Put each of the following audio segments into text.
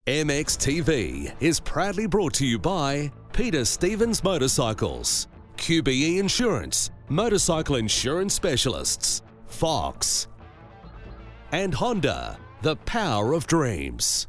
MXTV is proudly brought to you by Peter Stevens Motorcycles, QBE Insurance, Motorcycle Insurance Specialists, Fox, and Honda, the power of dreams.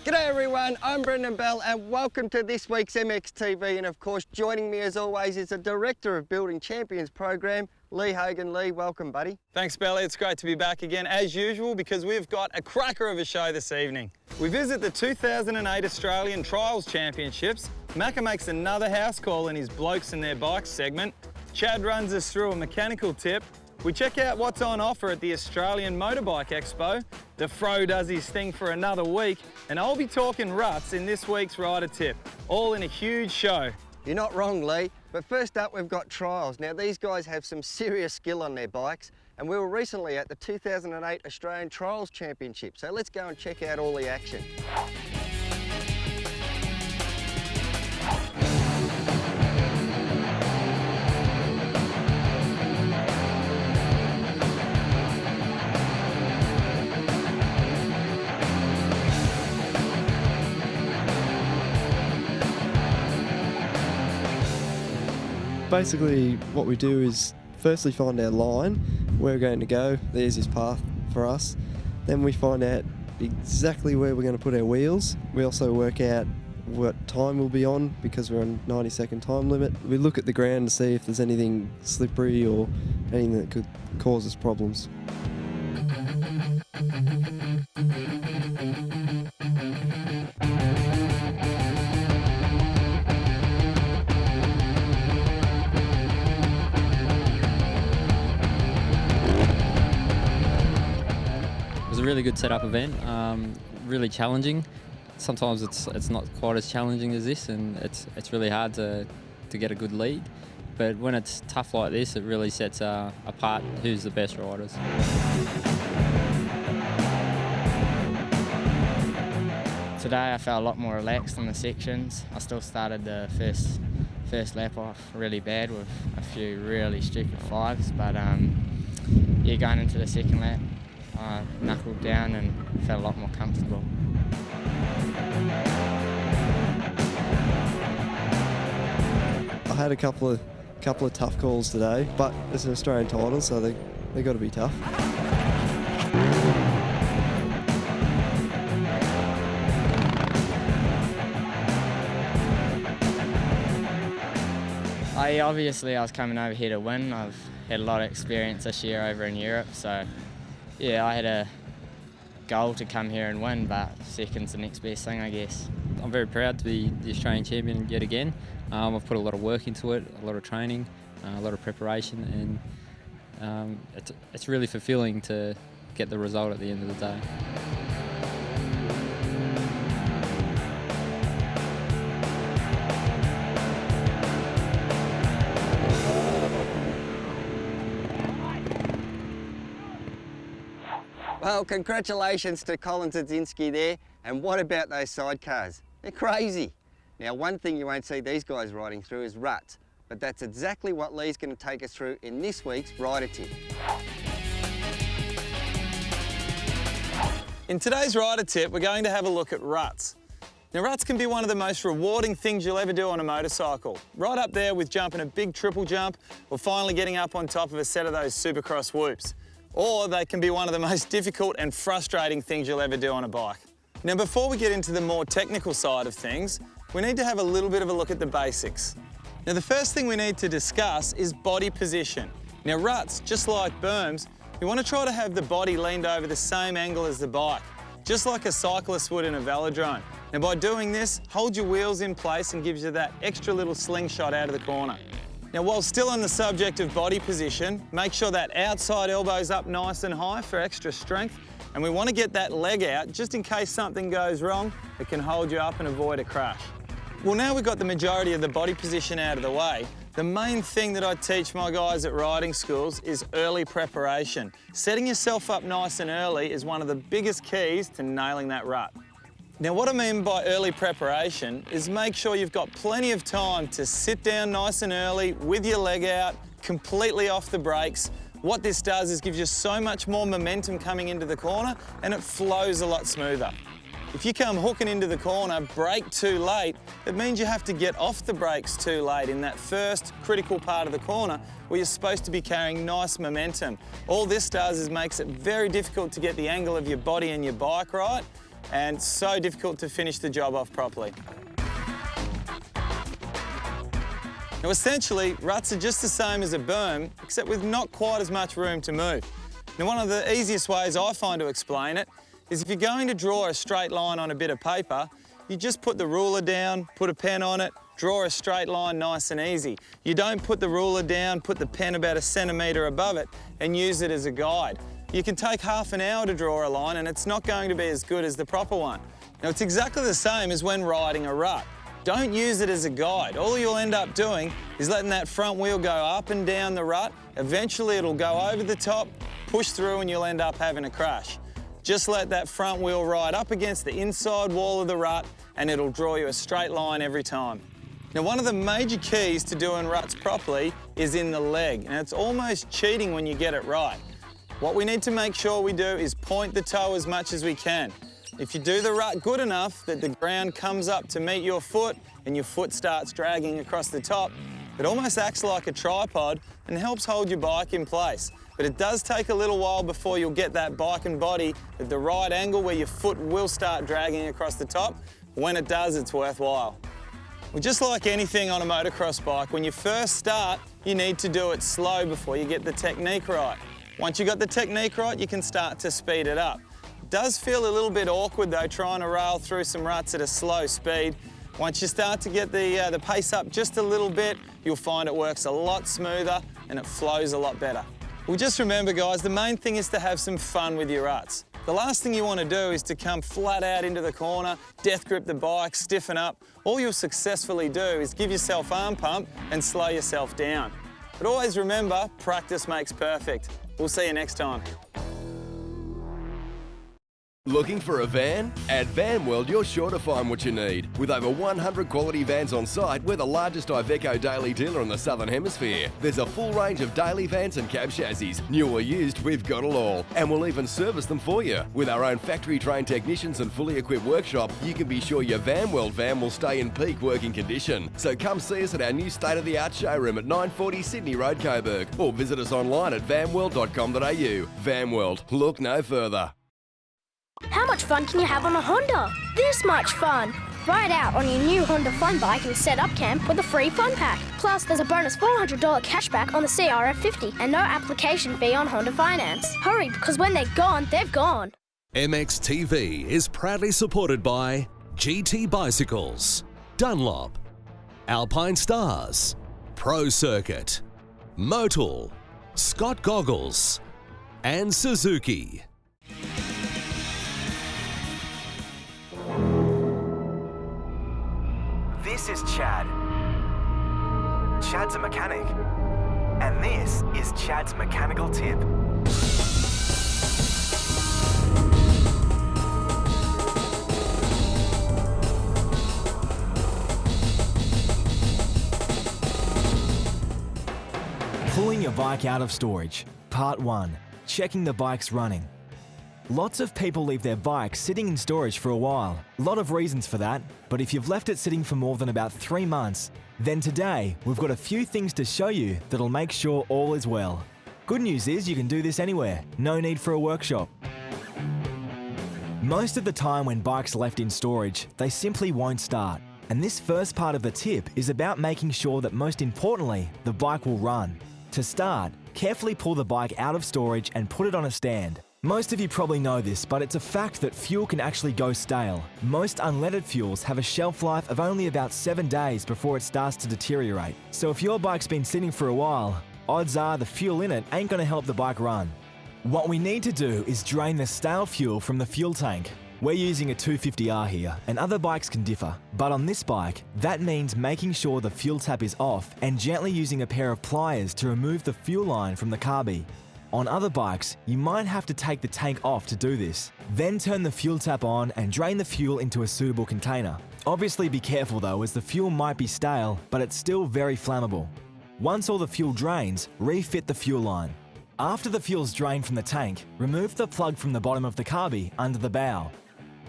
G'day everyone, I'm Brendan Bell and welcome to this week's MXTV, and of course joining me as always is the Director of Building Champions Program, Lee Hogan. Lee, welcome buddy. Thanks Belly, it's great to be back again as usual because we've got a cracker of a show this evening. We visit the 2008 Australian Trials Championships. Macca makes another house call in his Blokes Their Bikes segment. Chad runs us through a mechanical tip. We check out what's on offer at the Australian Motorbike Expo. The Fro does his thing for another week, and I'll be talking ruts in this week's rider tip, all in a huge show. You're not wrong, Lee, but first up we've got trials. Now these guys have some serious skill on their bikes, and we were recently at the 2008 Australian Trials Championship, so let's go and check out all the action. Basically what we do is firstly find our line, where we're going to go, there's his path for us. Then we find out exactly where we're going to put our wheels. We also work out what time we'll be on because we're on 90-second time limit. We look at the ground to see if there's anything slippery or anything that could cause us problems. It was a really good setup event, really challenging. Sometimes it's not quite as challenging as this, and it's really hard to get a good lead. But when it's tough like this, it really sets apart who's the best riders. Today I felt a lot more relaxed on the sections. I still started the first lap off really bad with a few really stupid fives, but yeah, going into the second lap, I knuckled down and felt a lot more comfortable. I had a couple of tough calls today, but it's an Australian title, so they got to be tough. Obviously I was coming over here to win. I've had a lot of experience this year over in Europe, so yeah, I had a goal to come here and win, but second's the next best thing, I guess. I'm very proud to be the Australian champion yet again. I've put a lot of work into it, a lot of training, a lot of preparation, and it's really fulfilling to get the result at the end of the day. Well, congratulations to Colin Zidzinski there, and what about those sidecars? They're crazy. Now one thing you won't see these guys riding through is ruts, but that's exactly what Lee's going to take us through in this week's rider tip. In today's rider tip, we're going to have a look at ruts. Now ruts can be one of the most rewarding things you'll ever do on a motorcycle. Right up there with jumping a big triple jump or finally getting up on top of a set of those supercross whoops. Or they can be one of the most difficult and frustrating things you'll ever do on a bike. Now before we get into the more technical side of things, we need to have a little bit of a look at the basics. Now the first thing we need to discuss is body position. Now ruts, just like berms, you want to try to have the body leaned over the same angle as the bike, just like a cyclist would in a velodrome. Now by doing this, hold your wheels in place and gives you that extra little slingshot out of the corner. Now, while still on the subject of body position, make sure that outside elbow's up nice and high for extra strength, and we want to get that leg out just in case something goes wrong. It can hold you up and avoid a crash. Well, now we've got the majority of the body position out of the way, the main thing that I teach my guys at riding schools is early preparation. Setting yourself up nice and early is one of the biggest keys to nailing that rut. Now, what I mean by early preparation is make sure you've got plenty of time to sit down nice and early with your leg out, completely off the brakes. What this does is gives you so much more momentum coming into the corner and it flows a lot smoother. If you come hooking into the corner, brake too late, it means you have to get off the brakes too late in that first critical part of the corner where you're supposed to be carrying nice momentum. All this does is makes it very difficult to get the angle of your body and your bike right, and so difficult to finish the job off properly. Now essentially, ruts are just the same as a berm, except with not quite as much room to move. Now one of the easiest ways I find to explain it is if you're going to draw a straight line on a bit of paper, you just put the ruler down, put a pen on it, draw a straight line nice and easy. You don't put the ruler down, put the pen about 1 centimetre above it and use it as a guide. You can take half an hour to draw a line and it's not going to be as good as the proper one. Now it's exactly the same as when riding a rut. Don't use it as a guide. All you'll end up doing is letting that front wheel go up and down the rut. Eventually it'll go over the top, push through and you'll end up having a crash. Just let that front wheel ride up against the inside wall of the rut and it'll draw you a straight line every time. Now one of the major keys to doing ruts properly is in the leg, and it's almost cheating when you get it right. What we need to make sure we do is point the toe as much as we can. If you do the rut good enough that the ground comes up to meet your foot and your foot starts dragging across the top, it almost acts like a tripod and helps hold your bike in place. But it does take a little while before you'll get that bike and body at the right angle where your foot will start dragging across the top. When it does, it's worthwhile. Well, just like anything on a motocross bike, when you first start, you need to do it slow before you get the technique right. Once you've got the technique right, you can start to speed it up. It does feel a little bit awkward though, trying to rail through some ruts at a slow speed. Once you start to get the pace up just a little bit, you'll find it works a lot smoother and it flows a lot better. Well, just remember guys, the main thing is to have some fun with your ruts. The last thing you want to do is to come flat out into the corner, death grip the bike, stiffen up. All you'll successfully do is give yourself arm pump and slow yourself down. But always remember, practice makes perfect. We'll see you next time. Looking for a van? At Van World, you're sure to find what you need. With over 100 quality vans on site, we're the largest Iveco daily dealer in the Southern Hemisphere. There's a full range of daily vans and cab chassis. New or used, we've got it all. And we'll even service them for you. With our own factory-trained technicians and fully equipped workshop, you can be sure your Van World van will stay in peak working condition. So come see us at our new state-of-the-art showroom at 940 Sydney Road, Coburg. Or visit us online at vanworld.com.au. Van World, look no further. How much fun can you have on a Honda? This much fun! Ride out on your new Honda Fun Bike and set up camp with a free fun pack. Plus, there's a bonus $400 cashback on the CRF50 and no application fee on Honda Finance. Hurry, because when they're gone, they've gone. MXTV is proudly supported by GT Bicycles, Dunlop, Alpine Stars, Pro Circuit, Motul, Scott Goggles, and Suzuki. This is Chad. Chad's a mechanic. And this is Chad's mechanical tip. Pulling your bike out of storage. Part 1. Checking the bike's running. Lots of people leave their bike sitting in storage for a while. A lot of reasons for that, but if you've left it sitting for more than about 3 months, then today we've got a few things to show you that'll make sure all is well. Good news is you can do this anywhere, no need for a workshop. Most of the time when bikes are left in storage, they simply won't start. And this first part of the tip is about making sure that most importantly, the bike will run. To start, carefully pull the bike out of storage and put it on a stand. Most of you probably know this, but it's a fact that fuel can actually go stale. Most unleaded fuels have a shelf life of only about 7 days before it starts to deteriorate. So if your bike's been sitting for a while, odds are the fuel in it ain't going to help the bike run. What we need to do is drain the stale fuel from the fuel tank. We're using a 250R here, and other bikes can differ. But on this bike, that means making sure the fuel tap is off and gently using a pair of pliers to remove the fuel line from the carby. On other bikes, you might have to take the tank off to do this. Then turn the fuel tap on and drain the fuel into a suitable container. Obviously be careful though, as the fuel might be stale, but it's still very flammable. Once all the fuel drains, refit the fuel line. After the fuel's drained from the tank, remove the plug from the bottom of the carby under the bow.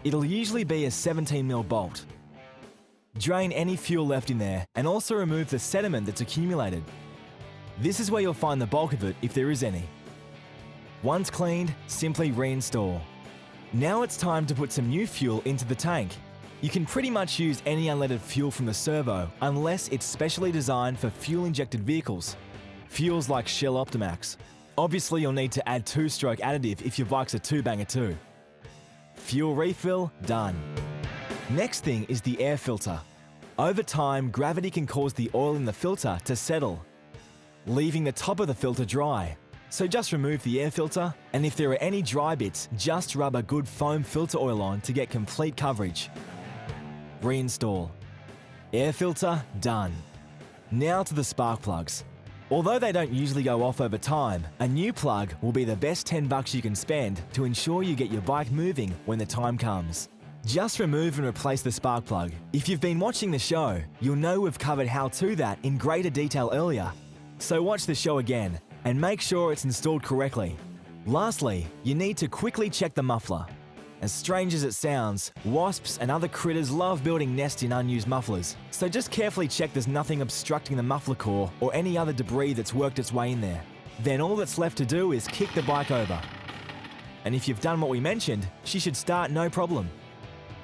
It'll usually be a 17mm bolt. Drain any fuel left in there and also remove the sediment that's accumulated. This is where you'll find the bulk of it if there is any. Once cleaned, simply reinstall. Now it's time to put some new fuel into the tank. You can pretty much use any unleaded fuel from the servo unless it's specially designed for fuel-injected vehicles. Fuels like Shell Optimax. Obviously you'll need to add 2-stroke additive if your bike's a 2-banger too. Fuel refill, done. Next thing is the air filter. Over time, gravity can cause the oil in the filter to settle, leaving the top of the filter dry. So just remove the air filter, and if there are any dry bits, just rub a good foam filter oil on to get complete coverage. Reinstall. Air filter, done. Now to the spark plugs. Although they don't usually go off over time, a new plug will be the best $10 you can spend to ensure you get your bike moving when the time comes. Just remove and replace the spark plug. If you've been watching the show, you'll know we've covered how to that in greater detail earlier. So watch the show again and make sure it's installed correctly. Lastly, you need to quickly check the muffler. As strange as it sounds, wasps and other critters love building nests in unused mufflers, so just carefully check there's nothing obstructing the muffler core or any other debris that's worked its way in there. Then all that's left to do is kick the bike over. And if you've done what we mentioned, she should start no problem.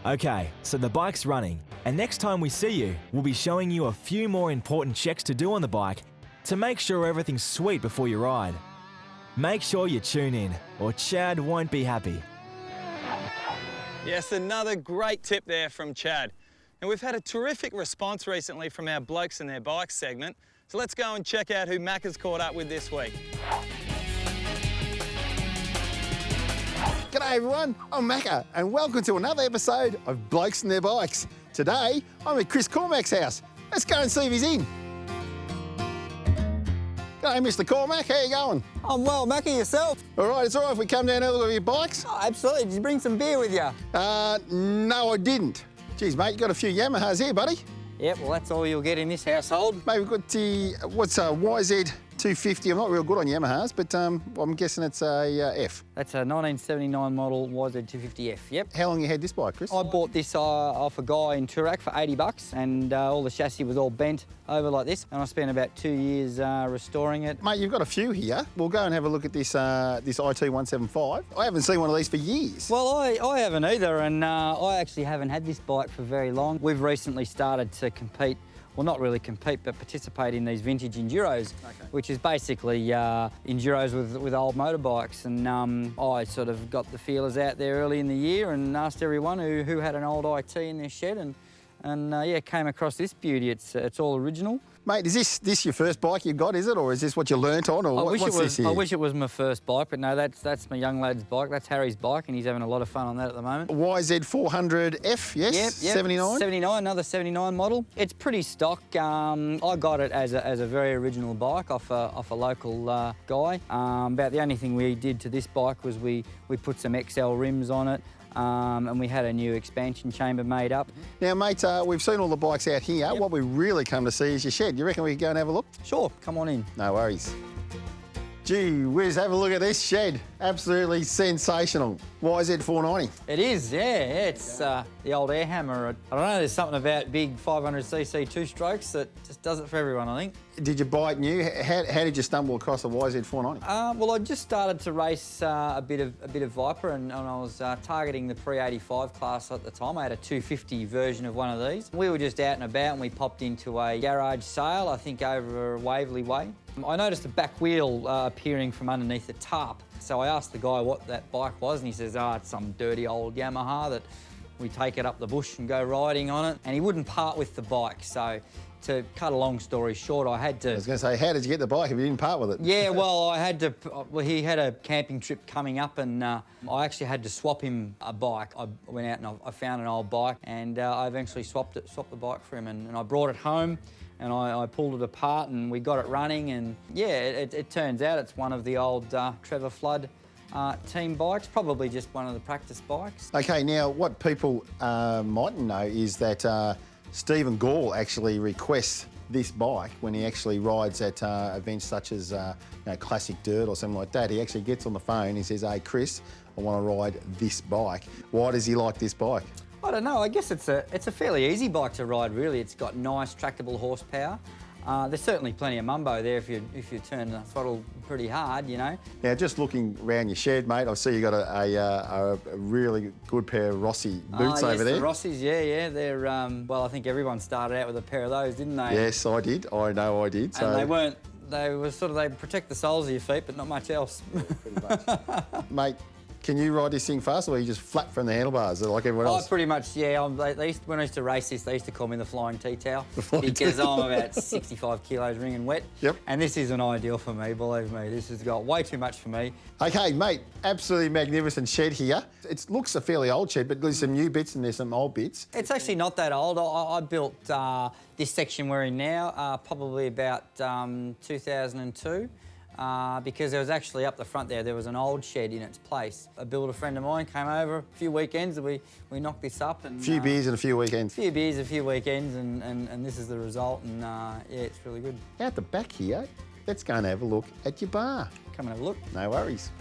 Okay, so the bike's running, and next time we see you, we'll be showing you a few more important checks to do on the bike to make sure everything's sweet before you ride. Make sure you tune in, or Chad won't be happy. Yes, another great tip there from Chad. And we've had a terrific response recently from our Blokes and Their Bikes segment, so let's go and check out who Macca's caught up with this week. G'day everyone, I'm Macca and welcome to another episode of Blokes and Their Bikes. Today, I'm at Chris Cormack's house. Let's go and see if he's in. G'day Mr Cormack, how you going? I'm well, Macca, yourself? All right, it's all right if we come down and have a look at your bikes? Oh, absolutely. Did you bring some beer with you? No I didn't. Geez mate, you got a few Yamahas here, buddy. Yep, well that's all you'll get in this household. Mate, we've got the, what's a YZ250? I'm not real good on Yamahas, but I'm guessing it's a F. That's a 1979 model YZ250F, yep. How long you had this bike, Chris? I bought this off a guy in Toorak for $80 and all the chassis was all bent over like this and I spent about 2 years restoring it. Mate, you've got a few here. We'll go and have a look at this this IT175. I haven't seen one of these for years. Well, I haven't either and I actually haven't had this bike for very long. We've recently started to compete. Well, not really compete, but participate in these vintage enduros, which is basically enduros with old motorbikes. And I sort of got the feelers out there early in the year and asked everyone who had an old IT in their shed, and yeah, came across this beauty. It's all original. Mate, is this your first bike you got, is it? Or is this what you learnt on? Or what's this here? I wish it was my first bike, but no, that's my young lad's bike. That's Harry's bike, and he's having a lot of fun on that at the moment. YZ400F, yes? Yep. 79? 79, another 79 model. It's pretty stock. I got it as a very original bike off a local guy. About the only thing we did to this bike was we put some XL rims on it. And we had a new expansion chamber made up. Now, mate, we've seen all the bikes out here. Yep. What we really come to see is your shed. You reckon we could go and have a look? Sure, come on in. No worries. Gee whiz, have a look at this shed. Absolutely sensational. YZ490. It is, yeah. It's the old air hammer. I don't know, there's something about big 500cc two-strokes that just does it for everyone, I think. Did you buy it new? How did you stumble across the YZ490? Well, I just started to race a bit of Viper, and I was targeting the pre-85 class at the time. I had a 250 version of one of these. We were just out and about, and we popped into a garage sale, I think over Waverley Way. I noticed a back wheel appearing from underneath the tarp. So I asked the guy what that bike was, and he says, it's some dirty old Yamaha that we take it up the bush and go riding on it. And he wouldn't part with the bike, so to cut a long story short, I had to... I was going to say, how did you get the bike if you didn't part with it? Yeah, well, I had to... Well, he had a camping trip coming up and I actually had to swap him a bike. I went out and I found an old bike and I eventually swapped the bike for him and I brought it home and I pulled it apart and we got it running and yeah, it turns out it's one of the old Trevor Flood team bikes, probably just one of the practice bikes. Okay, now what people mightn't know is that Stephen Gall actually requests this bike when he actually rides at events such as Classic Dirt or something like that. He actually gets on the phone, he says, hey Chris, I want to ride this bike. Why does he like this bike? I don't know, I guess it's a fairly easy bike to ride really. It's got nice tractable horsepower. There's certainly plenty of mumbo there if you turn the throttle pretty hard, you know. Now, just looking around your shed, mate, I see you got a really good pair of Rossi boots over there. The Rossis, yeah. They're, well, I think everyone started out with a pair of those, didn't they? Yes, I did. I know I did. So. And they protect the soles of your feet, but not much else. Yeah, pretty much. Mate, can you ride this thing fast or are you just flat from the handlebars like everyone else? Pretty much, yeah. When I used to race this, they used to call me the flying tea towel because I'm about 65 kilos wringing wet. Yep. And this isn't ideal for me, believe me. This has got way too much for me. Okay, mate, absolutely magnificent shed here. It looks a fairly old shed, but there's some new bits and there's some old bits. It's actually not that old. I built this section we're in now probably about 2002. Because there was actually up the front there was an old shed in its place. A builder friend of mine came over a few weekends and we knocked this up. And, a few beers and a few weekends. A few beers, a few weekends, and this is the result, and yeah, it's really good. Out the back here, let's go and have a look at your bar. Come and have a look. No worries.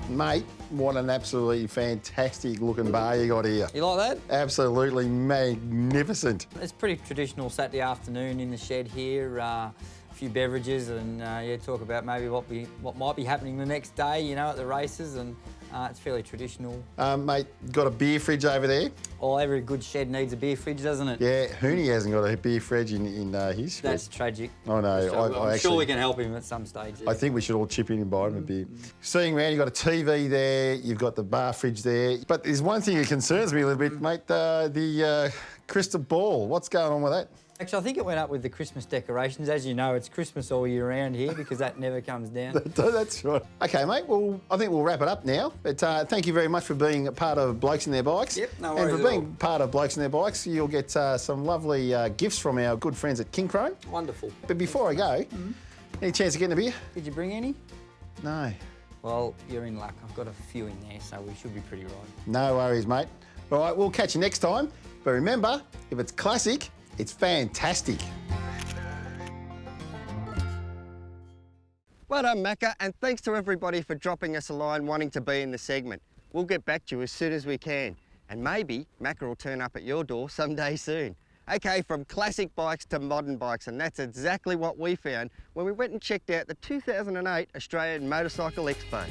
Mate, what an absolutely fantastic looking bar you got here. You like that? Absolutely magnificent. It's pretty traditional Saturday afternoon in the shed here. A few beverages and yeah, talk about maybe what might be happening the next day, you know, at the races, and it's fairly traditional. Mate, got a beer fridge over there. Oh, every good shed needs a beer fridge, doesn't it? Yeah, Hooney hasn't got a beer fridge in his shed. That's tragic. I know. I'm sure we can help him at some stage. Yeah. I think we should all chip in and buy him a beer. Seeing around, you've got a TV there, you've got the bar fridge there. But there's one thing that concerns me a little bit, mate, the crystal ball. What's going on with that? Actually, I think it went up with the Christmas decorations. As you know, it's Christmas all year round here because that never comes down. That's right. OK, mate, well, I think we'll wrap it up now. But thank you very much for being a part of Blokes and Their Bikes. Yep, no worries. And for being part of Blokes and Their Bikes, you'll get some lovely gifts from our good friends at King Chrome. Wonderful. But before I go, any chance of getting a beer? Did you bring any? No. Well, you're in luck. I've got a few in there, so we should be pretty right. No worries, mate. All right, we'll catch you next time. But remember, if it's classic, it's fantastic. Well done, Macca, and thanks to everybody for dropping us a line wanting to be in the segment. We'll get back to you as soon as we can. And maybe Macca will turn up at your door someday soon. Okay, from classic bikes to modern bikes, and that's exactly what we found when we went and checked out the 2008 Australian Motorcycle Expo.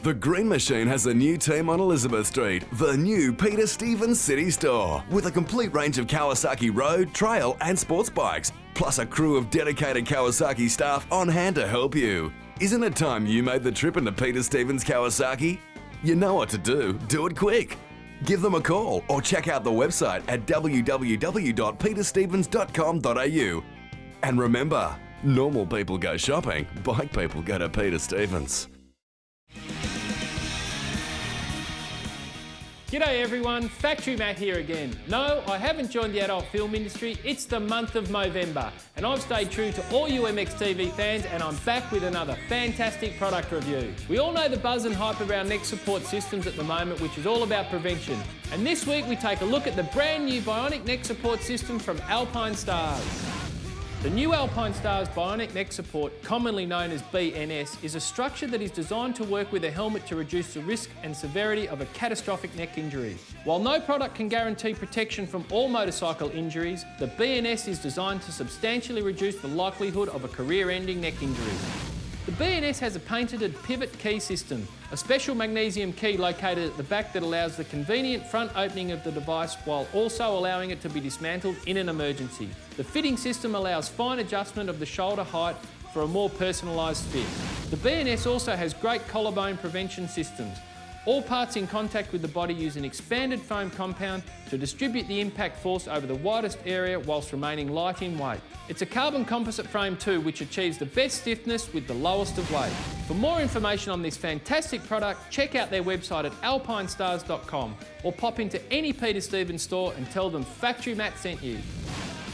The Green Machine has a new team on Elizabeth Street, the new Peter Stevens City Store, with a complete range of Kawasaki road, trail and sports bikes, plus a crew of dedicated Kawasaki staff on hand to help you. Isn't it time you made the trip into Peter Stevens Kawasaki? You know what to do it quick. Give them a call or check out the website at www.peterstevens.com.au. And remember, normal people go shopping, bike people go to Peter Stevens. G'day everyone, Factory Matt here again. No, I haven't joined the adult film industry, it's the month of Movember, and I've stayed true to all you MXTV fans, and I'm back with another fantastic product review. We all know the buzz and hype around neck support systems at the moment, which is all about prevention. And this week we take a look at the brand new bionic neck support system from Alpine Stars. The new Alpine Stars Bionic Neck Support, commonly known as BNS, is a structure that is designed to work with a helmet to reduce the risk and severity of a catastrophic neck injury. While no product can guarantee protection from all motorcycle injuries, the BNS is designed to substantially reduce the likelihood of a career-ending neck injury. The BNS has a patented pivot key system, a special magnesium key located at the back that allows the convenient front opening of the device while also allowing it to be dismantled in an emergency. The fitting system allows fine adjustment of the shoulder height for a more personalised fit. The BNS also has great collarbone prevention systems. All parts in contact with the body use an expanded foam compound to distribute the impact force over the widest area whilst remaining light in weight. It's a carbon composite frame too, which achieves the best stiffness with the lowest of weight. For more information on this fantastic product, check out their website at alpinestars.com or pop into any Peter Stevens store and tell them Factory Matt sent you.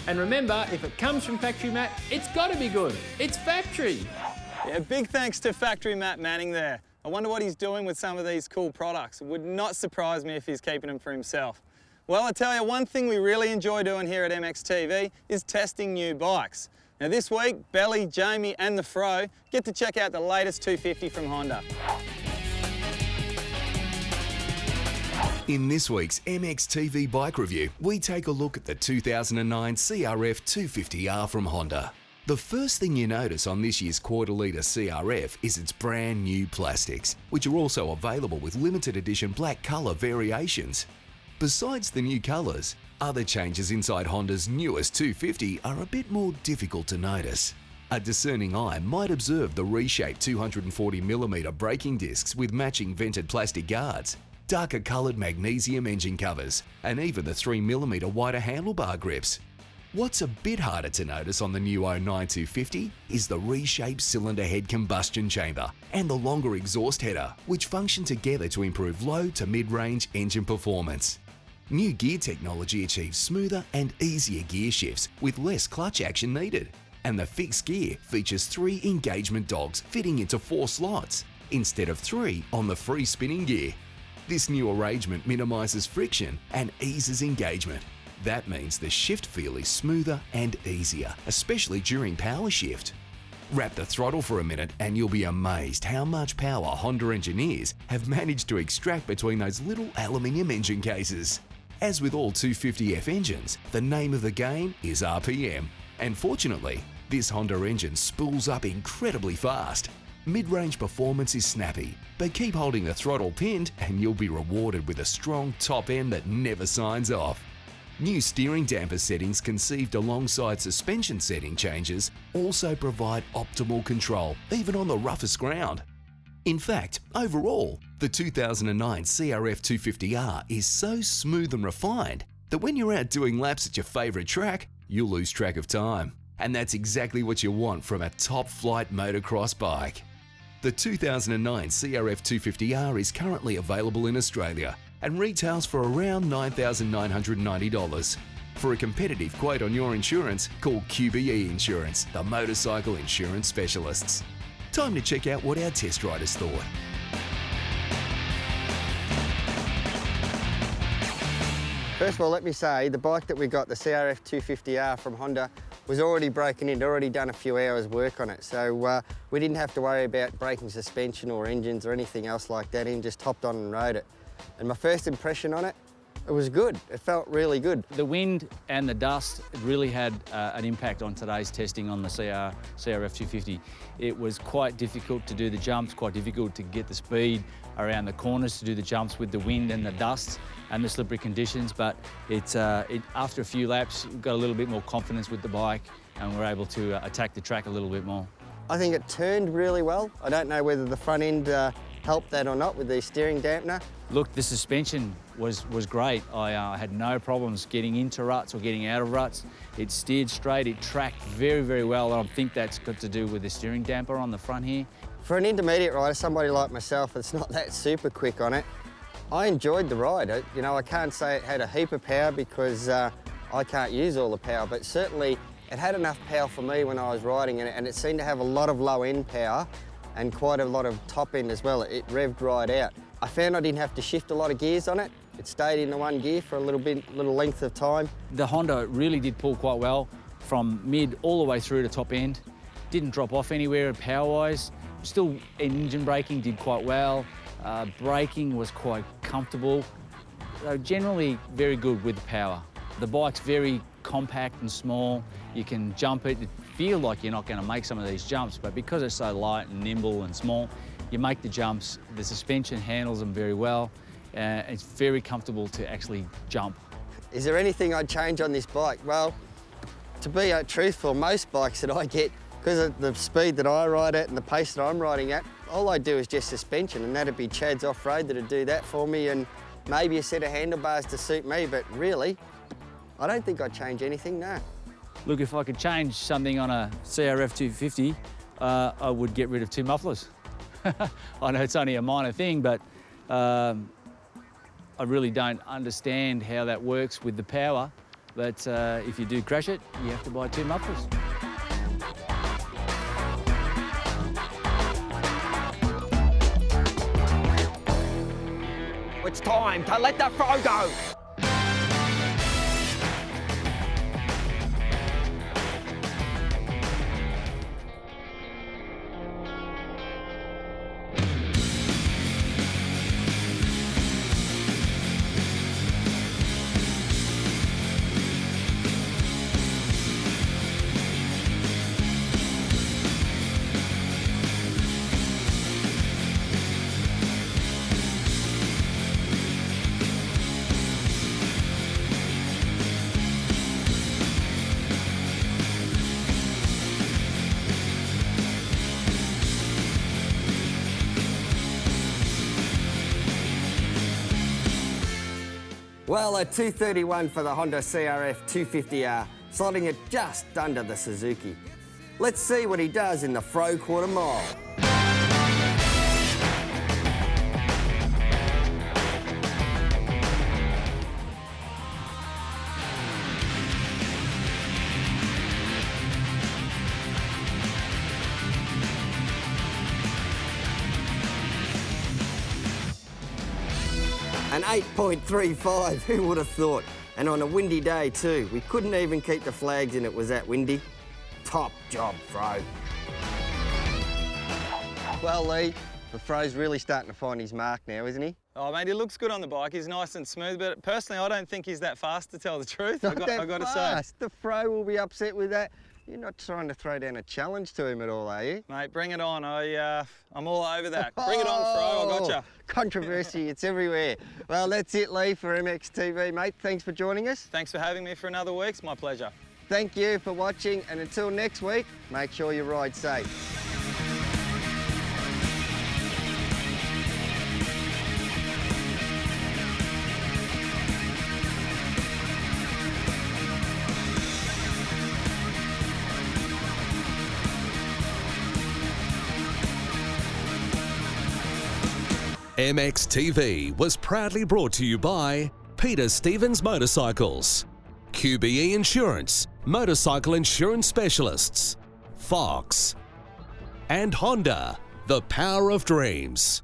And remember, if it comes from Factory Matt, it's got to be good. It's factory. Yeah, big thanks to Factory Matt Manning there. I wonder what he's doing with some of these cool products. It would not surprise me if he's keeping them for himself. Well, I tell you, one thing we really enjoy doing here at MXTV is testing new bikes. Now this week, Belly, Jamie and the Fro get to check out the latest 250 from Honda. In this week's MXTV bike review, we take a look at the 2009 CRF 250R from Honda. The first thing you notice on this year's quarter-litre CRF is its brand new plastics, which are also available with limited edition black colour variations. Besides the new colours, other changes inside Honda's newest 250 are a bit more difficult to notice. A discerning eye might observe the reshaped 240mm braking discs with matching vented plastic guards, darker coloured magnesium engine covers, and even the 3mm wider handlebar grips. What's a bit harder to notice on the new 09 250 is the reshaped cylinder head combustion chamber and the longer exhaust header, which function together to improve low to mid-range engine performance. New gear technology achieves smoother and easier gear shifts with less clutch action needed. And the fixed gear features 3 engagement dogs fitting into 4 slots, instead of 3 on the free spinning gear. This new arrangement minimises friction and eases engagement. That means the shift feel is smoother and easier, especially during power shift. Wrap the throttle for a minute and you'll be amazed how much power Honda engineers have managed to extract between those little aluminium engine cases. As with all 250F engines, the name of the game is RPM. And fortunately, this Honda engine spools up incredibly fast. Mid-range performance is snappy, but keep holding the throttle pinned and you'll be rewarded with a strong top end that never signs off. New steering damper settings conceived alongside suspension setting changes also provide optimal control, even on the roughest ground. In fact, overall, the 2009 CRF 250R is so smooth and refined that when you're out doing laps at your favourite track, you'll lose track of time. And that's exactly what you want from a top-flight motocross bike. The 2009 CRF 250R is currently available in Australia and retails for around $9,990. For a competitive quote on your insurance, call QBE Insurance, the motorcycle insurance specialists. Time to check out what our test riders thought. First of all, let me say, the bike that we got, the CRF 250R from Honda, was already broken in, already done a few hours work on it. So we didn't have to worry about breaking suspension or engines or anything else like that in, just hopped on and rode it. And my first impression on it, It was good. It felt really good. The wind and the dust really had an impact on today's testing on the CRF 250. It was quite difficult to do the jumps, quite difficult to get the speed around the corners to do the jumps with the wind and the dust and the slippery conditions, but after a few laps, we got a little bit more confidence with the bike and we're able to attack the track a little bit more. I think it turned really well. I don't know whether the front end helped that or not with the steering dampener. Look, the suspension was great. I had no problems getting into ruts or getting out of ruts. It steered straight, it tracked very, very well, and I think that's got to do with the steering damper on the front here. For an intermediate rider, somebody like myself that's not that super quick on it, I enjoyed the ride. I can't say it had a heap of power because I can't use all the power, but certainly it had enough power for me when I was riding it, and it seemed to have a lot of low end power and quite a lot of top end as well. It revved right out. I found I didn't have to shift a lot of gears on it. It stayed in the one gear for a little length of time. The Honda really did pull quite well from mid all the way through to top end. Didn't drop off anywhere power-wise. Still, engine braking did quite well. Braking was quite comfortable. So generally very good with the power. The bike's very compact and small. You can jump it. It feels like you're not going to make some of these jumps, but because it's so light and nimble and small, you make the jumps. The suspension handles them very well. It's very comfortable to actually jump. Is there anything I'd change on this bike? Well, to be truthful, most bikes that I get, because of the speed that I ride at and the pace that I'm riding at, all I do is just suspension, and that'd be Chad's off-road that'd do that for me, and maybe a set of handlebars to suit me, but really, I don't think I'd change anything, no. Look, if I could change something on a CRF 250, I would get rid of 2 mufflers. I know it's only a minor thing, but I really don't understand how that works with the power. But if you do crash it, you have to buy 2 mufflers. It's time to let the fro go. Well, a 231 for the Honda CRF 250R, slotting it just under the Suzuki. Let's see what he does in the Fro quarter mile. An 8.35, who would have thought? And on a windy day too. We couldn't even keep the flags in, it was that windy. Top job, Fro. Well, Lee, the Fro's really starting to find his mark now, isn't he? Oh, mate, he looks good on the bike. He's nice and smooth, but personally, I don't think he's that fast, to tell the truth. Not I got to say. The Fro will be upset with that. You're not trying to throw down a challenge to him at all, are you? Mate, bring it on. I'm all over that. Bring it on, Fro. I gotcha. Controversy, it's everywhere. Well, that's it, Lee, for MXTV, mate. Thanks for joining us. Thanks for having me for another week. It's my pleasure. Thank you for watching, and until next week, make sure you ride safe. MXTV was proudly brought to you by Peter Stevens Motorcycles, QBE Insurance, Motorcycle Insurance Specialists, Fox, and Honda, the power of dreams.